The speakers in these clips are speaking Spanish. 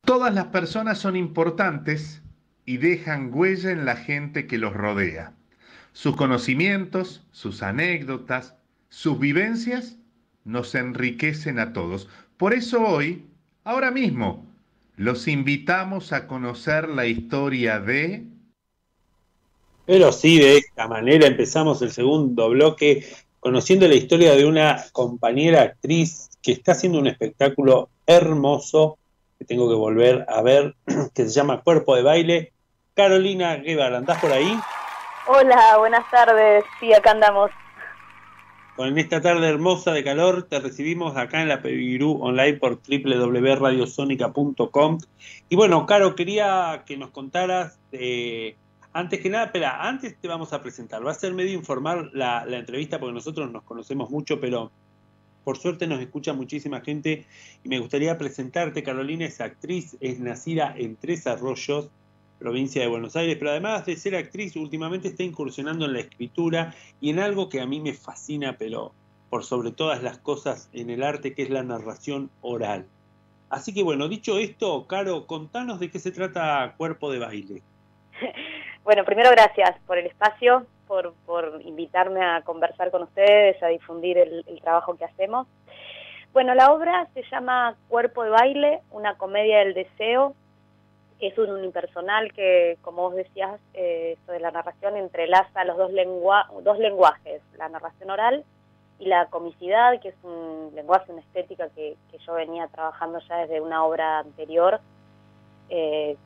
Todas las personas son importantes y dejan huella en la gente que los rodea. Sus conocimientos, sus anécdotas, sus vivencias nos enriquecen a todos. Por eso hoy, ahora mismo, los invitamos a conocer la historia de... Pero sí, de esta manera empezamos el segundo bloque conociendo la historia de una compañera actriz que está haciendo un espectáculo hermoso que tengo que volver a ver, que se llama Cuerpo de Baile. Carolina Guevara, ¿andás por ahí? Hola, buenas tardes. Sí, acá andamos. Con esta tarde hermosa de calor te recibimos acá en la Pebirú online por www.radiosonica.com. Y bueno, Caro, quería que nos contaras, antes que nada, espera, antes te vamos a presentar. Va a ser medio informal la entrevista porque nosotros nos conocemos mucho, pero por suerte nos escucha muchísima gente y me gustaría presentarte. Carolina es actriz, es nacida en Tres Arroyos, provincia de Buenos Aires, pero además de ser actriz, últimamente está incursionando en la escritura y en algo que a mí me fascina, pero por sobre todas las cosas en el arte, que es la narración oral. Así que bueno, dicho esto, Caro, contanos de qué se trata Cuerpo de Baile. Bueno, primero gracias por el espacio, por invitarme a conversar con ustedes, a difundir el trabajo que hacemos. Bueno, la obra se llama Cuerpo de Baile, una comedia del deseo. Es un unipersonal que, como vos decías, esto de la narración entrelaza los dos lenguajes, la narración oral y la comicidad, que es un lenguaje, una estética que yo venía trabajando ya desde una obra anterior,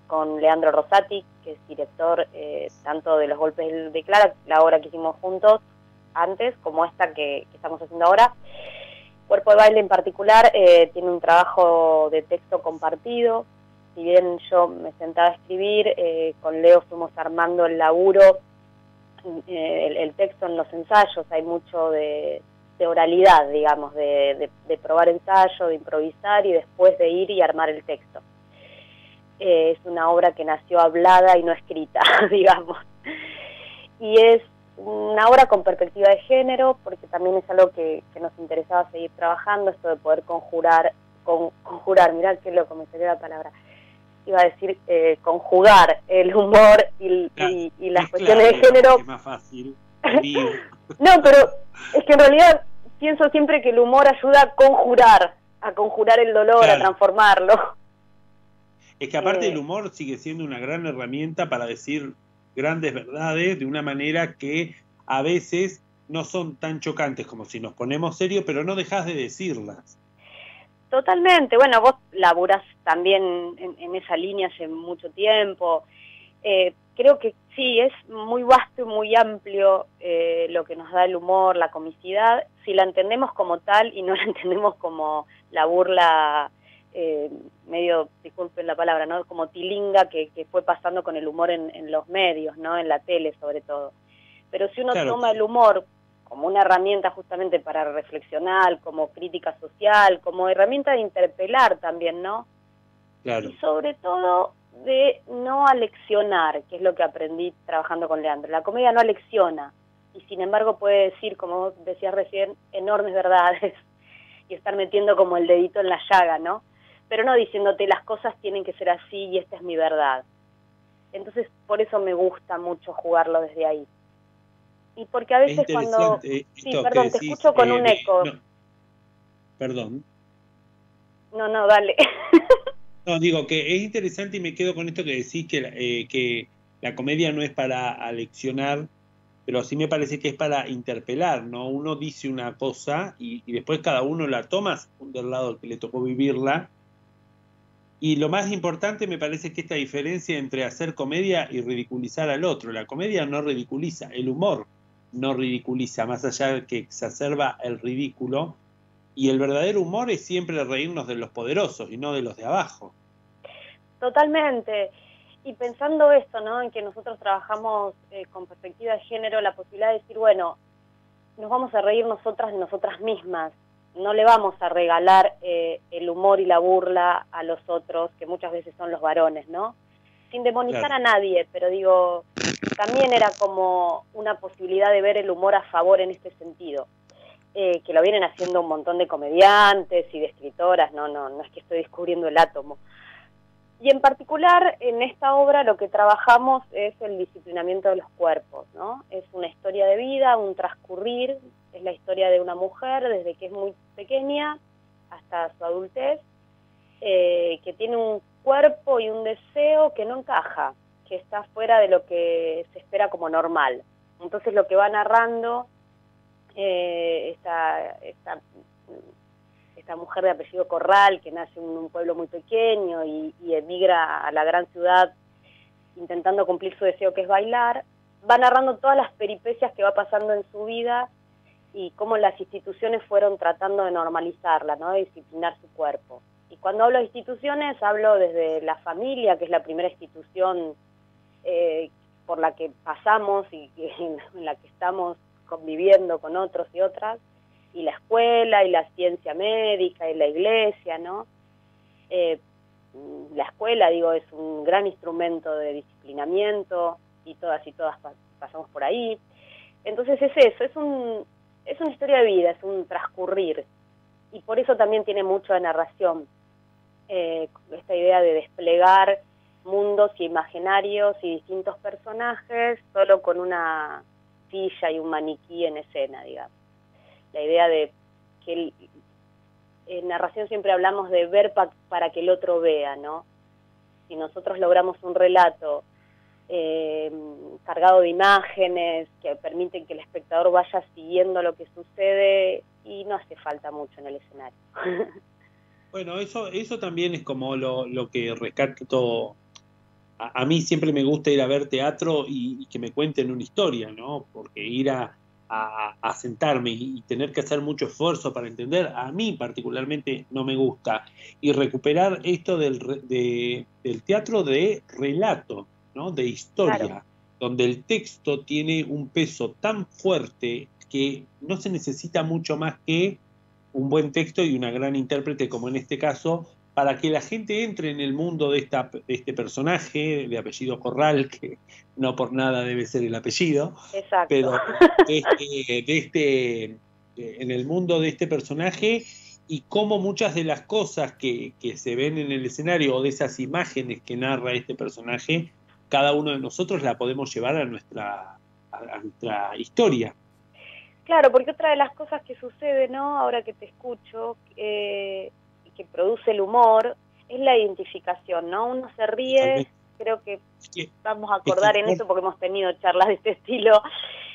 con Leandro Rosati, que es director tanto de Los Golpes de Clara, la obra que hicimos juntos antes, como esta que estamos haciendo ahora. Cuerpo de Baile en particular tiene un trabajo de texto compartido. Si bien yo me sentaba a escribir, con Leo fuimos armando el laburo, el texto en los ensayos. Hay mucho de oralidad, digamos, de probar ensayo, de improvisar y después de ir y armar el texto. Es una obra que nació hablada y no escrita, digamos. Y es una obra con perspectiva de género, porque también es algo que nos interesaba seguir trabajando, esto de poder conjurar, mirá qué loco, me salió la palabra. Iba a decir conjugar el humor y las cuestiones de género. Es más fácil. No, pero es que en realidad pienso siempre que el humor ayuda a conjurar el dolor, claro, a transformarlo. Es que aparte el humor sigue siendo una gran herramienta para decir grandes verdades de una manera que a veces no son tan chocantes como si nos ponemos serios, pero no dejas de decirlas. Totalmente. Bueno, vos laburás también en esa línea hace mucho tiempo. Creo que sí, es muy vasto y muy amplio lo que nos da el humor, la comicidad, si la entendemos como tal y no la entendemos como la burla medio, disculpen la palabra, ¿no? Como tilinga que fue pasando con el humor en los medios, ¿no? En la tele sobre todo. Pero si uno toma el humor como una herramienta justamente para reflexionar, como crítica social, como herramienta de interpelar también, ¿no? Claro. Y sobre todo de no aleccionar, que es lo que aprendí trabajando con Leandro. La comedia no alecciona, y sin embargo puede decir, como vos decías recién, enormes verdades, y estar metiendo como el dedito en la llaga, ¿no? Pero no diciéndote las cosas tienen que ser así y esta es mi verdad. Entonces, por eso me gusta mucho jugarlo desde ahí. Y porque a veces cuando... Sí, perdón, te escucho con un eco. No. Perdón. No, dale. No, digo que es interesante y me quedo con esto que decís, que la comedia no es para aleccionar, pero sí me parece que es para interpelar, ¿no? Uno dice una cosa y después cada uno la toma del lado que le tocó vivirla. Y lo más importante me parece que esta diferencia entre hacer comedia y ridiculizar al otro. La comedia no ridiculiza, el humor no ridiculiza, más allá de que exacerba el ridículo. Y el verdadero humor es siempre reírnos de los poderosos y no de los de abajo. Totalmente. Y pensando esto, ¿no? En que nosotros trabajamos con perspectiva de género, la posibilidad de decir, bueno, nos vamos a reír nosotras de nosotras mismas. No le vamos a regalar el humor y la burla a los otros, que muchas veces son los varones, ¿no? Sin demonizar Claro. a nadie, pero digo, también era como una posibilidad de ver el humor a favor en este sentido. Que lo vienen haciendo un montón de comediantes y de escritoras, no es que estoy descubriendo el átomo. Y en particular, en esta obra lo que trabajamos es el disciplinamiento de los cuerpos, ¿no? Es una historia de vida, un transcurrir, es la historia de una mujer desde que es muy pequeña hasta su adultez, que tiene un cuerpo y un deseo que no encaja, que está fuera de lo que se espera como normal. Entonces lo que va narrando esta mujer de apellido Corral, que nace en un pueblo muy pequeño y emigra a la gran ciudad intentando cumplir su deseo, que es bailar, va narrando todas las peripecias que va pasando en su vida y cómo las instituciones fueron tratando de normalizarla, ¿no? De disciplinar su cuerpo. Y cuando hablo de instituciones, hablo desde la familia, que es la primera institución por la que pasamos y en la que estamos conviviendo con otros y otras, y la escuela, y la ciencia médica, y la iglesia, ¿no? La escuela, digo, es un gran instrumento de disciplinamiento, y todas pasamos por ahí. Entonces es eso, es una historia de vida, es un transcurrir, y por eso también tiene mucho de narración, esta idea de desplegar mundos y imaginarios y distintos personajes, solo con una silla y un maniquí en escena, digamos. La idea de que en narración siempre hablamos de ver para que el otro vea, ¿no? Si nosotros logramos un relato cargado de imágenes que permiten que el espectador vaya siguiendo lo que sucede, y no hace falta mucho en el escenario. Bueno, eso también es como lo que rescato. A mí siempre me gusta ir a ver teatro y que me cuenten una historia, ¿no? Porque ir a sentarme y tener que hacer mucho esfuerzo para entender, a mí particularmente no me gusta. Y recuperar esto del teatro de relato, ¿no? De historia, claro, donde el texto tiene un peso tan fuerte que no se necesita mucho más que un buen texto y una gran intérprete, como en este caso, para que la gente entre en el mundo de este personaje de apellido Corral, que no por nada debe ser el apellido. Exacto. Pero en el mundo de este personaje, y cómo muchas de las cosas que se ven en el escenario o de esas imágenes que narra este personaje, cada uno de nosotros la podemos llevar a nuestra historia. Claro, porque otra de las cosas que sucede, ¿no? Ahora que te escucho, que produce el humor, es la identificación, ¿no? Uno se ríe, totalmente. Creo que vamos a acordar en eso porque hemos tenido charlas de este estilo.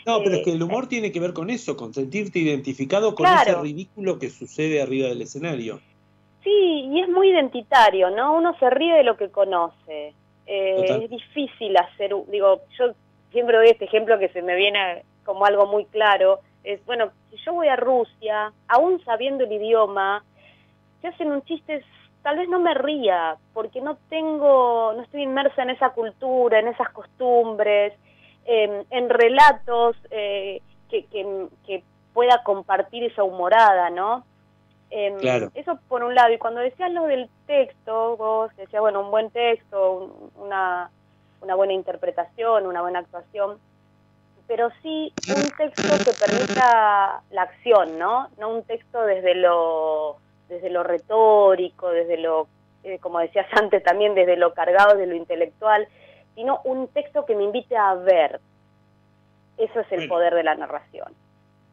No, pero es que el humor tiene que ver con eso, con sentirte identificado con ese ridículo que sucede arriba del escenario. Sí, y es muy identitario, ¿no? Uno se ríe de lo que conoce. Es difícil hacer, digo, yo siempre doy este ejemplo que se me viene como algo muy claro, es, bueno, si yo voy a Rusia, aún sabiendo el idioma, si hacen un chiste, tal vez no me ría, porque no estoy inmersa en esa cultura, en esas costumbres, en relatos que pueda compartir esa humorada, ¿no? Claro. Eso por un lado. Y cuando decías lo del texto, vos decías, bueno, un buen texto, una buena interpretación, una buena actuación, pero sí un texto que permita la acción, ¿no? No un texto desde lo retórico, desde lo, como decías antes también, desde lo cargado, desde lo intelectual, sino un texto que me invite a ver. Eso es el poder de la narración.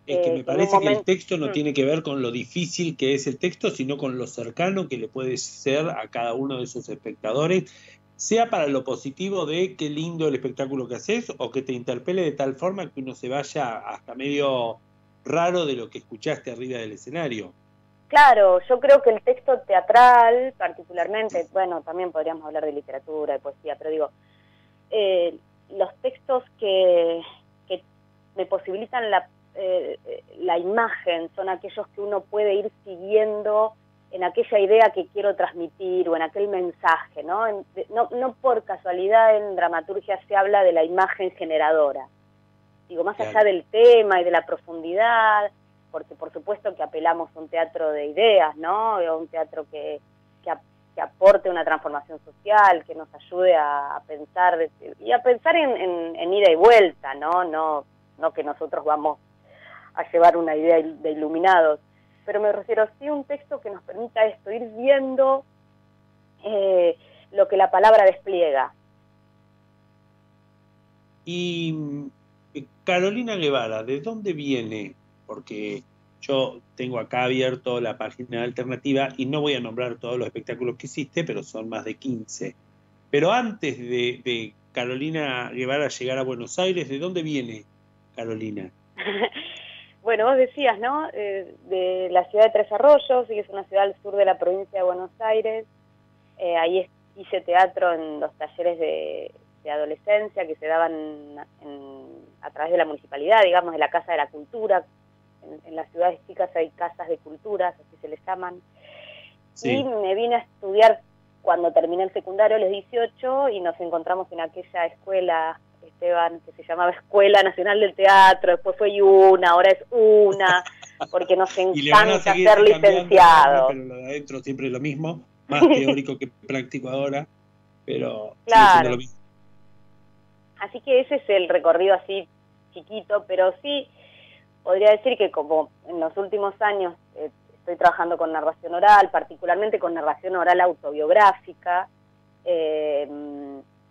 Es que me parece que el texto no tiene que ver con lo difícil que es el texto, sino con lo cercano que le puede ser a cada uno de esos espectadores, sea para lo positivo de qué lindo el espectáculo que haces, o que te interpele de tal forma que uno se vaya hasta medio raro de lo que escuchaste arriba del escenario. Claro, yo creo que el texto teatral, particularmente, bueno, también podríamos hablar de literatura, de poesía, pero digo, los textos que me posibilitan la imagen son aquellos que uno puede ir siguiendo en aquella idea que quiero transmitir o en aquel mensaje, ¿no? No por casualidad en dramaturgia se habla de la imagen generadora. Digo, más allá del tema y de la profundidad, porque por supuesto que apelamos a un teatro de ideas, ¿no? A un teatro que aporte una transformación social, que nos ayude a pensar, y a pensar en ida y vuelta, ¿no? No que nosotros vamos a llevar una idea de iluminados, pero me refiero sí a un texto que nos permita esto, ir viendo lo que la palabra despliega. Y Carolina Guevara, ¿de dónde viene? Porque yo tengo acá abierto la página alternativa y no voy a nombrar todos los espectáculos que hiciste, pero son más de 15. Pero antes de Carolina Guevara llegar a Buenos Aires, ¿de dónde viene Carolina? Bueno, vos decías, ¿no? De la ciudad de Tres Arroyos, que es una ciudad al sur de la provincia de Buenos Aires. Ahí hice teatro en los talleres de adolescencia que se daban a través de la municipalidad, digamos, de la Casa de la Cultura. En las ciudades chicas hay casas de culturas, así se les llaman. Sí. Y me vine a estudiar cuando terminé el secundario a los 18 y nos encontramos en aquella escuela, Esteban, que se llamaba Escuela Nacional del Teatro, después fue una, ahora es una, porque nos encanta ser licenciados. Pero lo de adentro siempre es lo mismo, más teórico que práctico ahora, pero claro, sigue siendo lo mismo. Así que ese es el recorrido así chiquito, pero sí podría decir que como en los últimos años estoy trabajando con narración oral, particularmente con narración oral autobiográfica,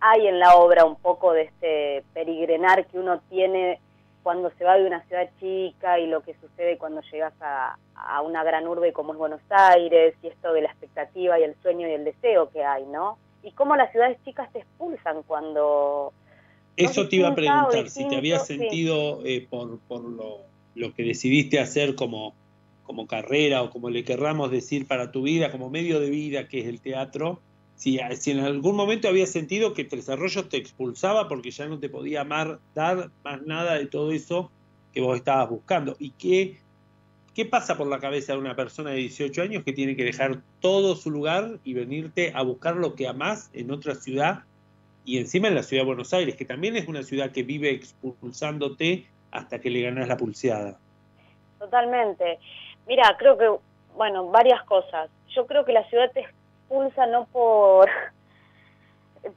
hay en la obra un poco de este peregrinar que uno tiene cuando se va de una ciudad chica y lo que sucede cuando llegas a una gran urbe como es Buenos Aires, y esto de la expectativa y el sueño y el deseo que hay, ¿no? Y cómo las ciudades chicas te expulsan cuando... Eso te iba a preguntar, si te habías sentido por lo que decidiste hacer como carrera o como le querramos decir para tu vida, como medio de vida que es el teatro, si en algún momento habías sentido que Tres Arroyos te expulsaba porque ya no te podía dar más nada de todo eso que vos estabas buscando. ¿Y qué pasa por la cabeza de una persona de 18 años que tiene que dejar todo su lugar y venirte a buscar lo que amás en otra ciudad? Y encima en la ciudad de Buenos Aires, que también es una ciudad que vive expulsándote hasta que le ganás la pulseada. Totalmente. Mira, creo que, bueno, varias cosas. Yo creo que la ciudad te expulsa no por...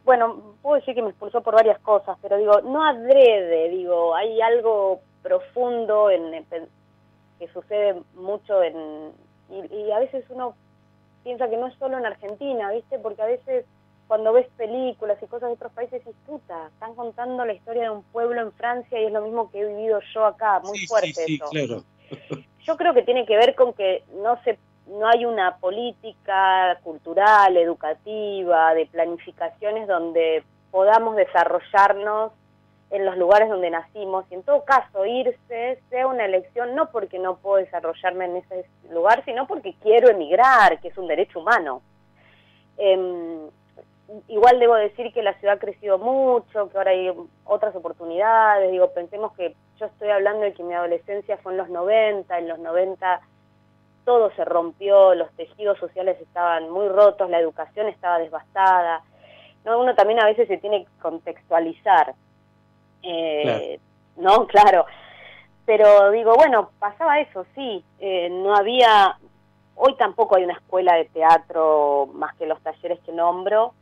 Bueno, puedo decir que me expulsó por varias cosas, pero digo, no adrede, digo, hay algo profundo que sucede mucho y a veces uno piensa que no es solo en Argentina, ¿viste? Porque a veces cuando ves películas y cosas de otros países, dices, puta, están contando la historia de un pueblo en Francia y es lo mismo que he vivido yo acá, muy fuerte sí, eso. Claro. Yo creo que tiene que ver con que no hay una política cultural, educativa, de planificaciones donde podamos desarrollarnos en los lugares donde nacimos, y en todo caso irse sea una elección no porque no puedo desarrollarme en ese lugar, sino porque quiero emigrar, que es un derecho humano. Igual debo decir que la ciudad ha crecido mucho, que ahora hay otras oportunidades, digo, pensemos que yo estoy hablando de que mi adolescencia fue en los 90 todo se rompió, los tejidos sociales estaban muy rotos, la educación estaba devastada, ¿no? Uno también a veces se tiene que contextualizar, claro. ¿no? Claro, pero digo, bueno, pasaba eso, sí, no había, hoy tampoco hay una escuela de teatro más que los talleres que nombro.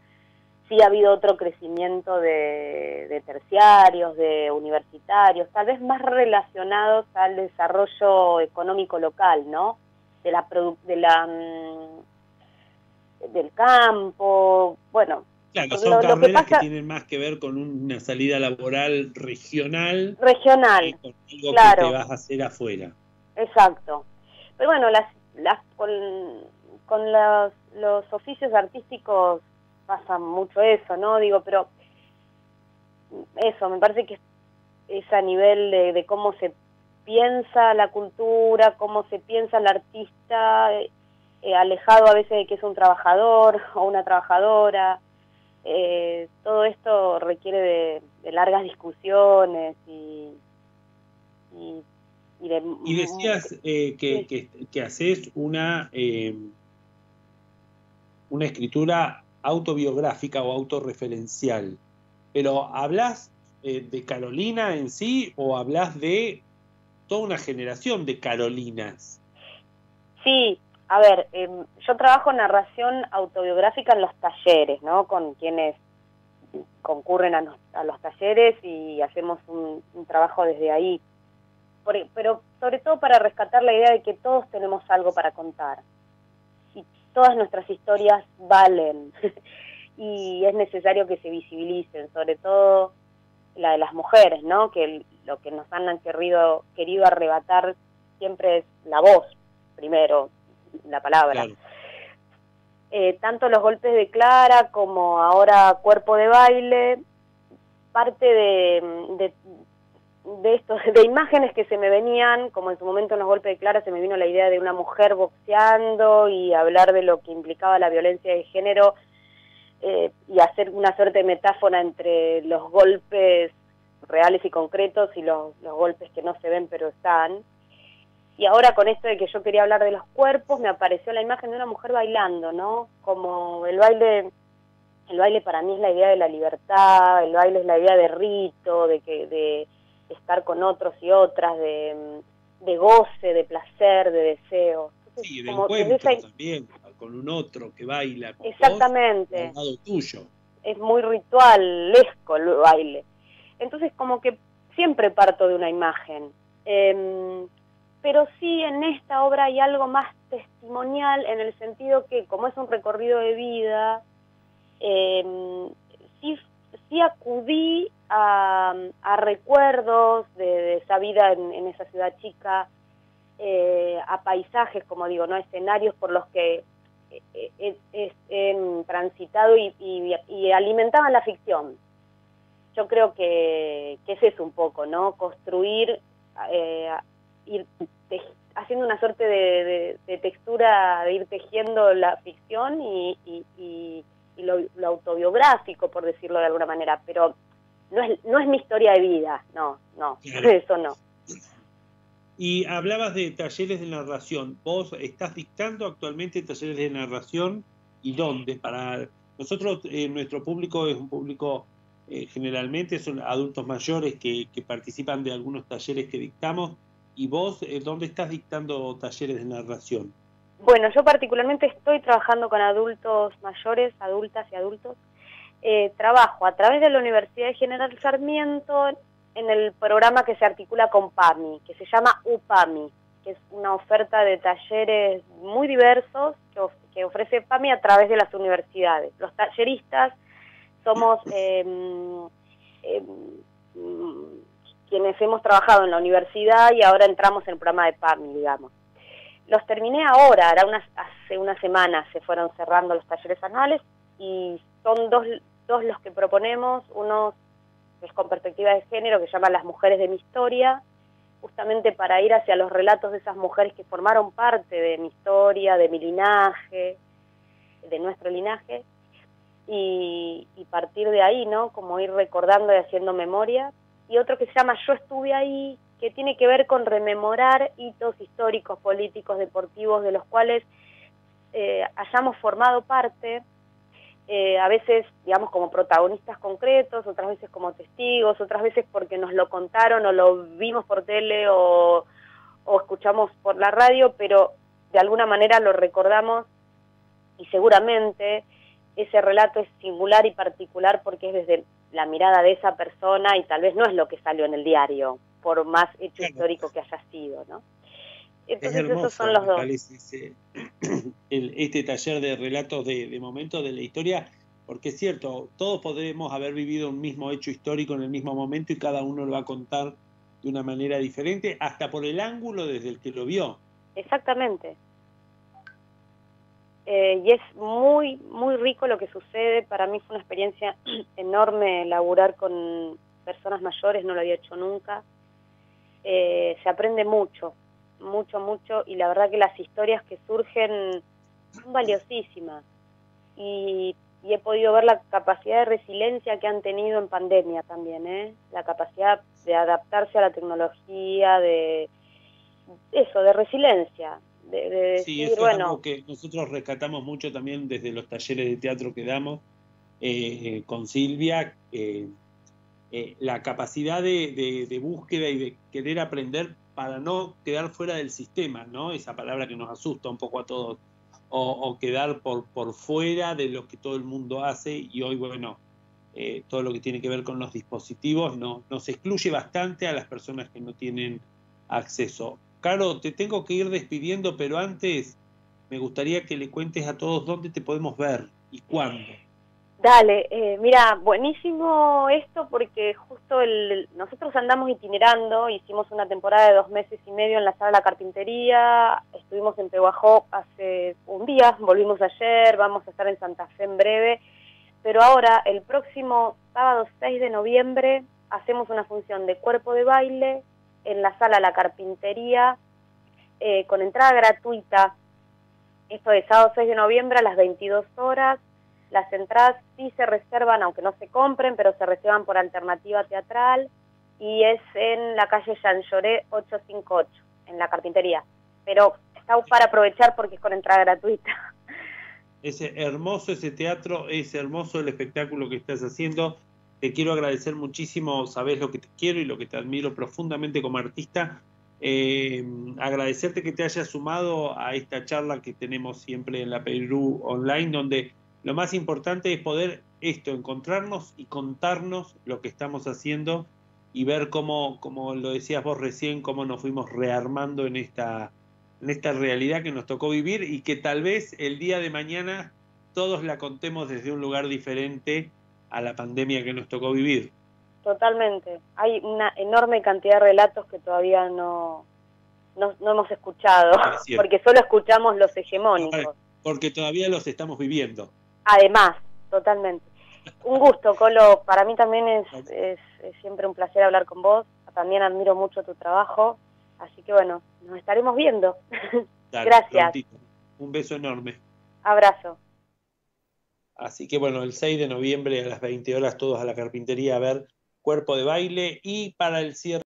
Sí ha habido otro crecimiento de terciarios, de universitarios, tal vez más relacionados al desarrollo económico local, ¿no? Del campo, bueno. Claro, son carreras que tienen más que ver con una salida laboral regional. Regional, con algo claro. Que te vas a hacer afuera. Exacto. Pero bueno, con los oficios artísticos pasa mucho eso, ¿no? Digo, pero eso, me parece que es a nivel de cómo se piensa la cultura, cómo se piensa el artista, alejado a veces de que es un trabajador o una trabajadora. Todo esto requiere de largas discusiones y decías que haces una escritura autobiográfica o autorreferencial, pero ¿hablas de Carolina en sí o hablas de toda una generación de Carolinas? Sí, a ver, yo trabajo narración autobiográfica en los talleres, ¿no? Con quienes concurren a los talleres y hacemos un trabajo desde ahí, pero sobre todo para rescatar la idea de que todos tenemos algo para contar. Todas nuestras historias valen y es necesario que se visibilicen, sobre todo la de las mujeres, ¿no? Que lo que nos han querido arrebatar siempre es la voz, primero, la palabra. Claro. Tanto los golpes de Clara como ahora Cuerpo de Baile, parte de estos, de imágenes que se me venían, como en su momento en los golpes de Clara se me vino la idea de una mujer boxeando y hablar de lo que implicaba la violencia de género, y hacer una suerte de metáfora entre los golpes reales y concretos y los golpes que no se ven pero están. Y ahora con esto de que yo quería hablar de los cuerpos, me apareció la imagen de una mujer bailando, ¿no? Como el baile para mí es la idea de la libertad, el baile es la idea de rito, de estar con otros y otras, de goce, de placer, de deseo. Entonces, Sí, de encuentro también, con un otro que baila con exactamente. Vos, al lado tuyo. Es muy ritualesco el baile. Entonces como que siempre parto de una imagen. Pero sí en esta obra hay algo más testimonial en el sentido que como es un recorrido de vida, sí acudí a recuerdos de esa vida en esa ciudad chica, a paisajes, como digo, ¿no? Escenarios por los que he transitado y alimentaban la ficción. Yo creo que es eso un poco, ¿no? Construir, ir haciendo una suerte de textura, de ir tejiendo la ficción y lo autobiográfico, por decirlo de alguna manera, pero no es mi historia de vida, no, claro. Eso no. Y hablabas de talleres de narración. ¿Vos estás dictando actualmente talleres de narración? ¿Y dónde? Para nosotros, nuestro público es un público, generalmente son adultos mayores que participan de algunos talleres que dictamos. ¿Y vos dónde estás dictando talleres de narración? Bueno, yo particularmente estoy trabajando con adultos mayores, adultas y adultos. Trabajo a través de la Universidad de General Sarmiento en el programa que se articula con PAMI, que se llama UPAMI, que es una oferta de talleres muy diversos que ofrece PAMI a través de las universidades. Los talleristas somos quienes hemos trabajado en la universidad y ahora entramos en el programa de PAMI, digamos. Los terminé ahora, hace una semana se fueron cerrando los talleres anuales y son dos los que proponemos, uno es con perspectiva de género, que se llama Las Mujeres de mi Historia, justamente para ir hacia los relatos de esas mujeres que formaron parte de mi historia, de mi linaje, de nuestro linaje, y partir de ahí, ¿no? Como ir recordando y haciendo memoria. Y otro que se llama Yo estuve ahí, que tiene que ver con rememorar hitos históricos, políticos, deportivos, de los cuales hayamos formado parte, a veces, digamos, como protagonistas concretos, otras veces como testigos, otras veces porque nos lo contaron o lo vimos por tele o escuchamos por la radio, pero de alguna manera lo recordamos y seguramente ese relato es singular y particular porque es desde la mirada de esa persona y tal vez no es lo que salió en el diario, por más hecho histórico que haya sido, ¿no? Entonces es hermoso, esos son los dos. Este taller de relatos de momentos de la historia, porque es cierto, todos podemos haber vivido un mismo hecho histórico en el mismo momento y cada uno lo va a contar de una manera diferente, hasta por el ángulo desde el que lo vio. Exactamente. Y es muy, muy rico lo que sucede. Para mí fue una experiencia enorme laburar con personas mayores, no lo había hecho nunca. Se aprende mucho, mucho, y la verdad que las historias que surgen son valiosísimas. Y he podido ver la capacidad de resiliencia que han tenido en pandemia también, la capacidad de adaptarse a la tecnología, de resiliencia. De decir, sí, eso es algo que nosotros rescatamos mucho también desde los talleres de teatro que damos con Silvia, la capacidad de búsqueda y de querer aprender para no quedar fuera del sistema, ¿no? Esa palabra que nos asusta un poco a todos, o quedar por fuera de lo que todo el mundo hace, y hoy, bueno, todo lo que tiene que ver con los dispositivos nos excluye bastante a las personas que no tienen acceso. Caro, te tengo que ir despidiendo, pero antes me gustaría que le cuentes a todos dónde te podemos ver y cuándo. Dale, mira, buenísimo esto porque justo nosotros andamos itinerando, hicimos una temporada de 2 meses y medio en la Sala de la Carpintería, estuvimos en Pehuajó hace un día, volvimos ayer, vamos a estar en Santa Fe en breve, pero ahora, el próximo sábado 6 de noviembre, hacemos una función de cuerpo de baile en la Sala de la Carpintería, con entrada gratuita. Esto es sábado 6 de noviembre a las 22 horas. Las entradas sí se reservan, aunque no se compren, pero se reservan por alternativa teatral, y es en la calle Jean Lloré 858, en la Carpintería. Pero está para aprovechar porque es con entrada gratuita. Es hermoso ese teatro, es hermoso el espectáculo que estás haciendo. Te quiero agradecer muchísimo, sabes lo que te quiero y lo que te admiro profundamente como artista. Agradecerte que te hayas sumado a esta charla que tenemos siempre en la Perú Online, donde lo más importante es poder encontrarnos y contarnos lo que estamos haciendo y ver cómo, como lo decías vos recién, cómo nos fuimos rearmando en esta realidad que nos tocó vivir y que tal vez el día de mañana todos la contemos desde un lugar diferente a la pandemia que nos tocó vivir. Totalmente. Hay una enorme cantidad de relatos que todavía no hemos escuchado, porque solo escuchamos los hegemónicos. Porque todavía los estamos viviendo. Además, totalmente. Un gusto, Colo. Para mí también es siempre un placer hablar con vos. También admiro mucho tu trabajo. Así que bueno, nos estaremos viendo. Dale, gracias. Prontito. Un beso enorme. Abrazo. Así que bueno, el 6 de noviembre a las 20 horas todos a la Carpintería a ver Cuerpo de Baile, y para el cierre